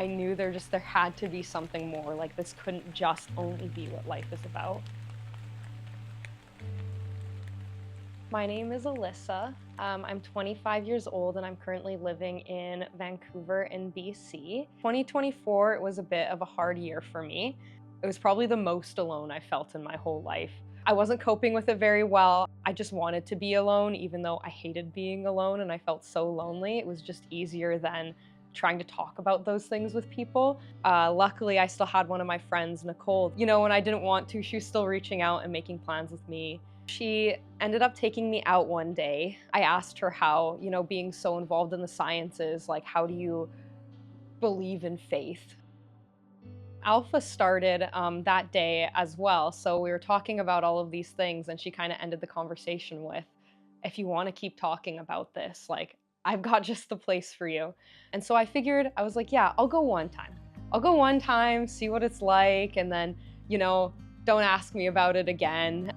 I knew there had to be something more. Like, this couldn't just only be what life is about. My name is Alyssa. I'm 25 years old and I'm currently living in Vancouver in BC. 2024 was a bit of a hard year for me. It was probably the most alone I felt in my whole life. I wasn't coping with it very well. I just wanted to be alone, even though I hated being alone and I felt so lonely. It was just easier than trying to talk about those things with people. Luckily, I still had one of my friends, Nicole. You know, when I didn't want to, she was still reaching out and making plans with me. She ended up taking me out one day. I asked her how, you know, being so involved in the sciences, like, how do you believe in faith? Alpha started that day as well. So we were talking about all of these things and she kind of ended the conversation with, if you want to keep talking about this, like, I've got just the place for you. And so I figured, I was like, yeah, I'll go one time. I'll go one time, see what it's like, and then, you know, don't ask me about it again.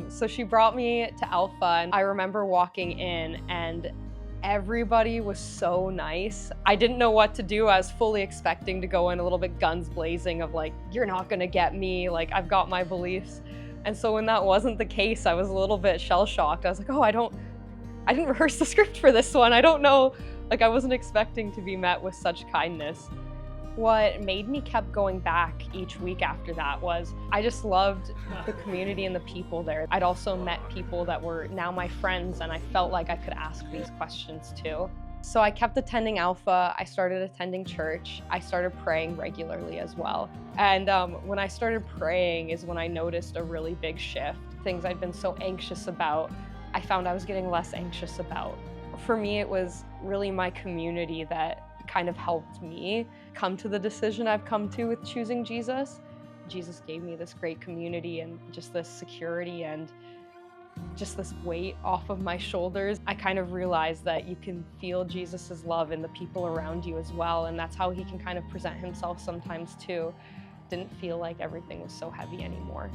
So she brought me to Alpha and I remember walking in and everybody was so nice. I didn't know what to do. I was fully expecting to go in a little bit guns blazing of like, you're not gonna get me, like, I've got my beliefs. And so when that wasn't the case, I was a little bit shell-shocked. I was like, oh, I didn't rehearse the script for this one. I don't know, like, I wasn't expecting to be met with such kindness. What made me kept going back each week after that was I just loved the community and the people there. I'd also met people that were now my friends and I felt like I could ask these questions too. So I kept attending Alpha, I started attending church, I started praying regularly as well. And when I started praying is when I noticed a really big shift. Things I'd been so anxious about, I found I was getting less anxious about. For me, it was really my community that kind of helped me come to the decision I've come to with choosing Jesus. Jesus gave me this great community and just this security and just this weight off of my shoulders. I kind of realized that you can feel Jesus's love in the people around you as well, and that's how he can kind of present himself sometimes too. Didn't feel like everything was so heavy anymore.